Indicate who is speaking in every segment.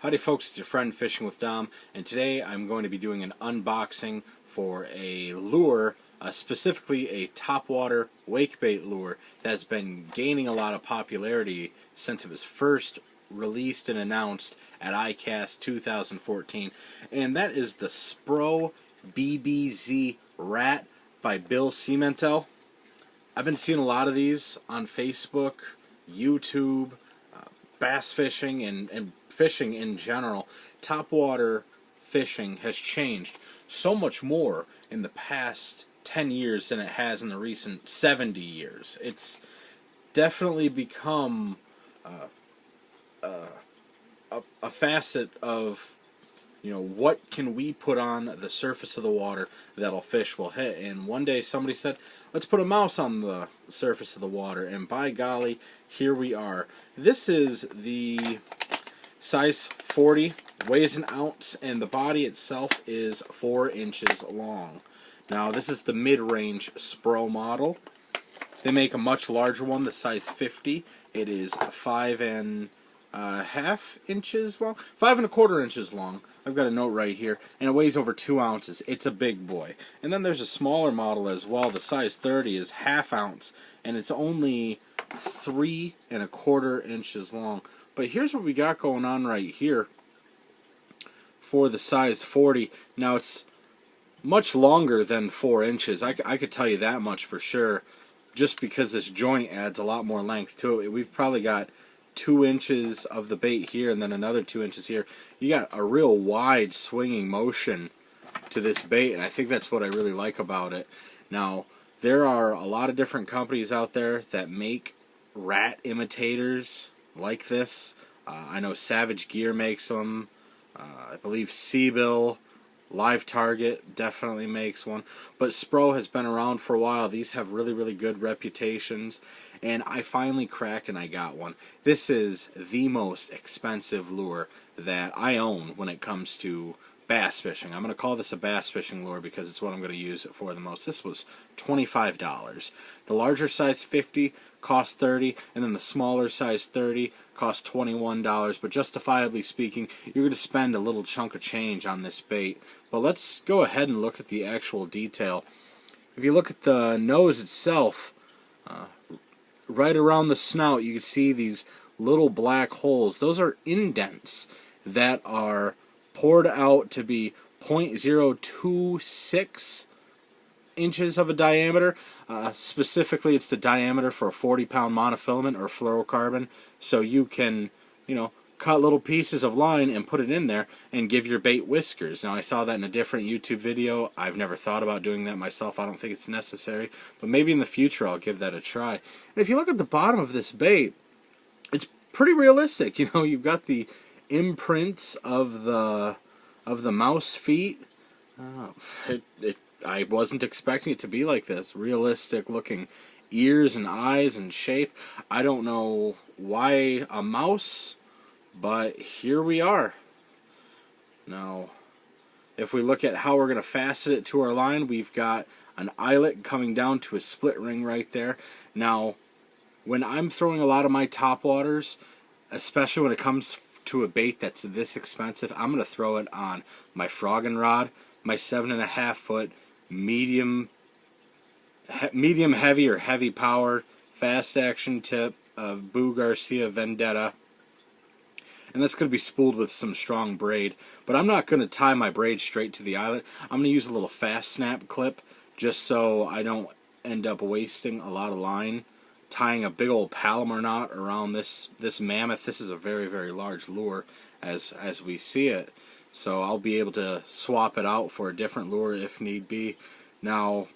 Speaker 1: Howdy folks, it's your friend Fishing with Dom, and today I'm going to be doing an unboxing for a lure, specifically a topwater wakebait lure that's been gaining a lot of popularity since it was first released and announced at ICAST 2014, and that is the Spro BBZ Rat by Bill Cimentel. I've been seeing a lot of these on Facebook, YouTube, bass fishing, and fishing in general. Topwater fishing has changed so much more in the past 10 years than it has in the recent 70 years. It's definitely become a facet of, what can we put on the surface of the water that a fish will hit. And one day somebody said, let's put a mouse on the surface of the water, and by golly, here we are. This is the size 40, weighs an ounce, and the body itself is 4 inches long. Now, this is the mid-range Spro model. They make a much larger one, the size 50. It is 5.5 inches long, 5.25 inches long. I've got a note right here, and it weighs over 2 ounces. It's a big boy. And then there's a smaller model as well. The size 30 is ½ ounce, and it's only 3.25 inches long. But here's what we got going on right here for the size 40. Now, it's much longer than 4 inches. I could tell you that much for sure, just because this joint adds a lot more length to it. We've probably got 2 inches of the bait here and then another 2 inches here. You got a real wide swinging motion to this bait, and I think that's what I really like about it. Now, there are a lot of different companies out there that make rat imitators like this. I know Savage Gear makes them. I believe Seabill, Live Target definitely makes one. But Spro has been around for a while. These have really, really good reputations. And I finally cracked and I got one. This is the most expensive lure that I own when it comes to bass fishing. I'm going to call this a bass fishing lure because it's what I'm going to use it for the most. This was $25. The larger size 50 cost $30, and then the smaller size 30 cost $21. But justifiably speaking, you're going to spend a little chunk of change on this bait. But let's go ahead and look at the actual detail. If you look at the nose itself, right around the snout, you can see these little black holes. Those are indents that are poured out to be 0.026 inches of a diameter. Specifically, it's the diameter for a 40-pound monofilament or fluorocarbon. So you can, cut little pieces of line and put it in there and give your bait whiskers. Now, I saw that in a different YouTube video. I've never thought about doing that myself. I don't think it's necessary, but maybe in the future I'll give that a try. And if you look at the bottom of this bait, it's pretty realistic. You've got the imprints of the mouse feet. I wasn't expecting it to be like this. Realistic looking ears and eyes and shape. I don't know why a mouse, but here we are. Now, if we look at how we're going to fasten it to our line, we've got an eyelet coming down to a split ring right there. Now, when I'm throwing a lot of my topwaters, especially when it comes to a bait that's this expensive, I'm going to throw it on my frogging rod, my 7.5 foot medium heavy or heavy power fast action tip of Boo Garcia Vendetta. And that's going to be spooled with some strong braid. But I'm not going to tie my braid straight to the eyelet. I'm going to use a little fast snap clip just so I don't end up wasting a lot of line tying a big old Palomar knot around this mammoth. This is a very, very large lure as we see it. So I'll be able to swap it out for a different lure if need be. Now,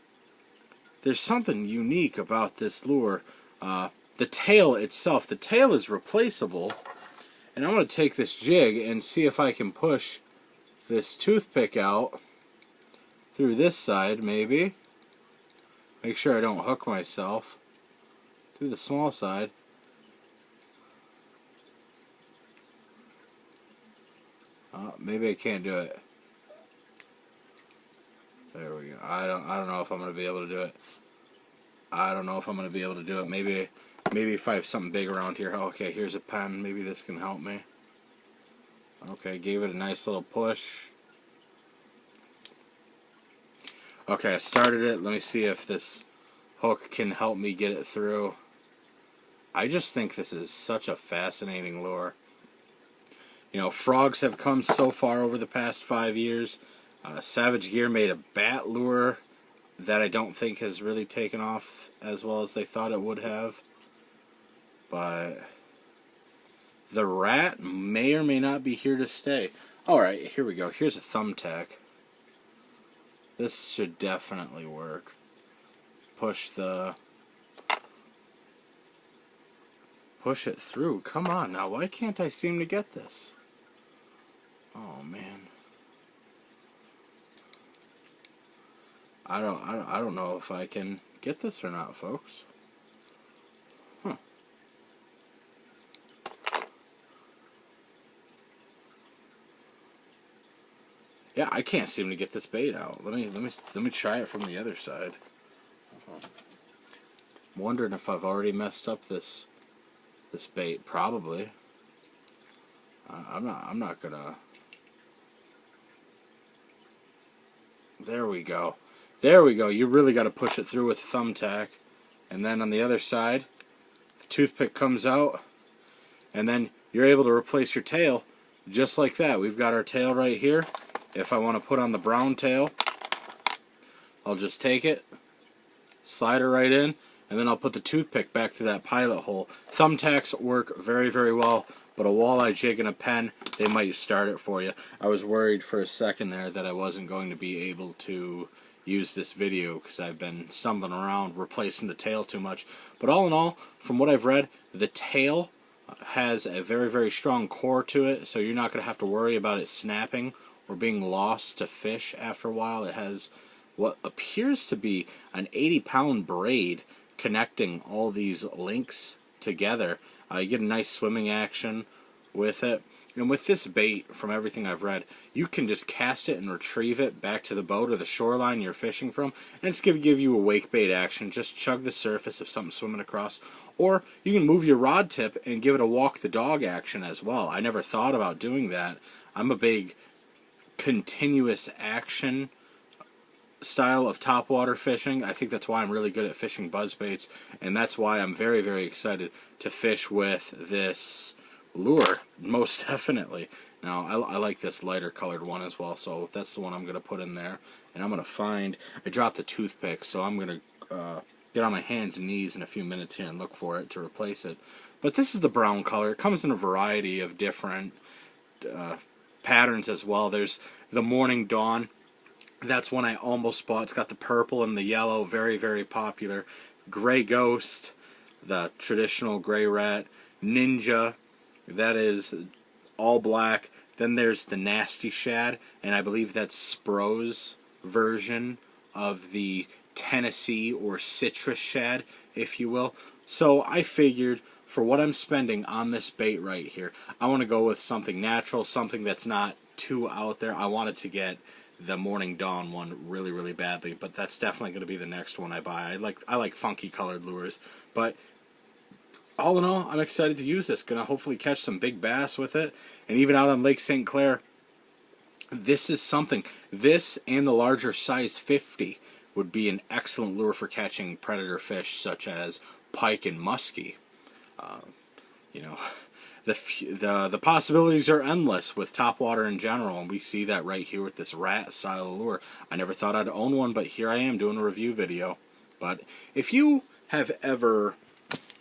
Speaker 1: there's something unique about this lure. The tail itself. The tail is replaceable. And I'm going to take this jig and see if I can push this toothpick out through this side, maybe. Make sure I don't hook myself. Through the small side. Maybe I can't do it. There we go. I don't know if I'm going to be able to do it. Maybe Maybe if I have something big around here. Okay, here's a pen. Maybe this can help me. Okay, gave it a nice little push. Okay, I started it. Let me see if this hook can help me get it through. I just think this is such a fascinating lure. You know, frogs have come so far over the past 5 years. Savage Gear made a bat lure that I don't think has really taken off as well as they thought it would have. But the rat may or may not be here to stay. Alright, here we go. Here's a thumbtack. This should definitely work. Push it through. Come on now. Why can't I seem to get this? Oh man. I don't know if I can get this or not, folks. Huh. Yeah, I can't seem to get this bait out. Let me try it from the other side. I'm wondering if I've already messed up this bait. Probably. I'm not gonna. There we go. There we go. You really got to push it through with a thumbtack. And then on the other side, the toothpick comes out, and then you're able to replace your tail just like that. We've got our tail right here. If I want to put on the brown tail, I'll just take it, slide it right in, and then I'll put the toothpick back through that pilot hole. Thumbtacks work very, very well, but a walleye jig and a pen, they might start it for you. I was worried for a second there that I wasn't going to be able to use this video because I've been stumbling around replacing the tail too much. But all in all, from what I've read, the tail has a very, very strong core to it, so you're not going to have to worry about it snapping or being lost to fish after a while. It has what appears to be an 80-pound braid connecting all these links together. You get a nice swimming action with it. And with this bait, from everything I've read, you can just cast it and retrieve it back to the boat or the shoreline you're fishing from, and it's going to give you a wake bait action. Just chug the surface if something's swimming across. Or you can move your rod tip and give it a walk the dog action as well. I never thought about doing that. I'm a big continuous action style of topwater fishing. I think that's why I'm really good at fishing buzzbaits, and that's why I'm very, very excited to fish with this lure, most definitely. Now, I like this lighter colored one as well, so that's the one I'm going to put in there. And I'm going to find, I dropped the toothpick, so I'm going to get on my hands and knees in a few minutes here and look for it to replace it. But this is the brown color. It comes in a variety of different patterns as well. There's the Morning Dawn. That's one I almost bought. It's got the purple and the yellow, very, very popular. Gray Ghost, the traditional gray rat. Ninja, that is all black. Then there's the Nasty Shad, and I believe that's Spro's version of the Tennessee or citrus shad, if you will. So I figured, for what I'm spending on this bait right here, I want to go with something natural, something that's not too out there. I wanted to get the Morning Dawn one really, really badly, but that's definitely going to be the next one I buy. I like funky colored lures, but all in all, I'm excited to use this. Going to hopefully catch some big bass with it, and even out on Lake St. Clair, this is something. This and the larger size 50 would be an excellent lure for catching predator fish such as pike and muskie. You know, the possibilities are endless with topwater in general, and we see that right here with this rat style lure. I never thought I'd own one, but here I am doing a review video. But if you have ever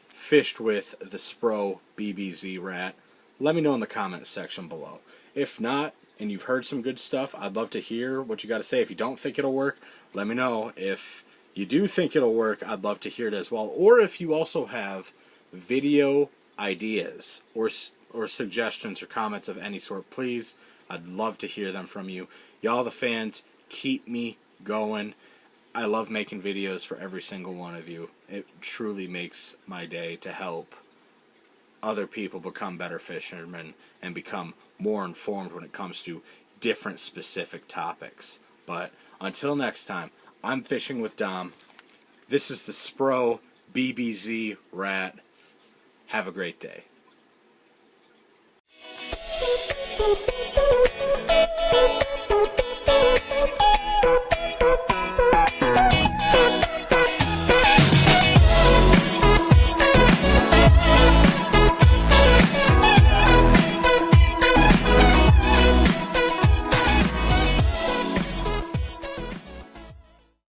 Speaker 1: fished with the Spro BBZ Rat, let me know in the comments section below. If not, and you've heard some good stuff, I'd love to hear what you got to say. If you don't think it'll work, let me know. If you do think it'll work, I'd love to hear it as well. Or if you also have video ideas or suggestions or comments of any sort, please, I'd love to hear them from you. Y'all the fans, keep me going. I love making videos for every single one of you. It truly makes my day to help other people become better fishermen and become more informed when it comes to different specific topics. But until next time, I'm Fishing with Dom. This is the Spro BBZ Rat. Have a great day.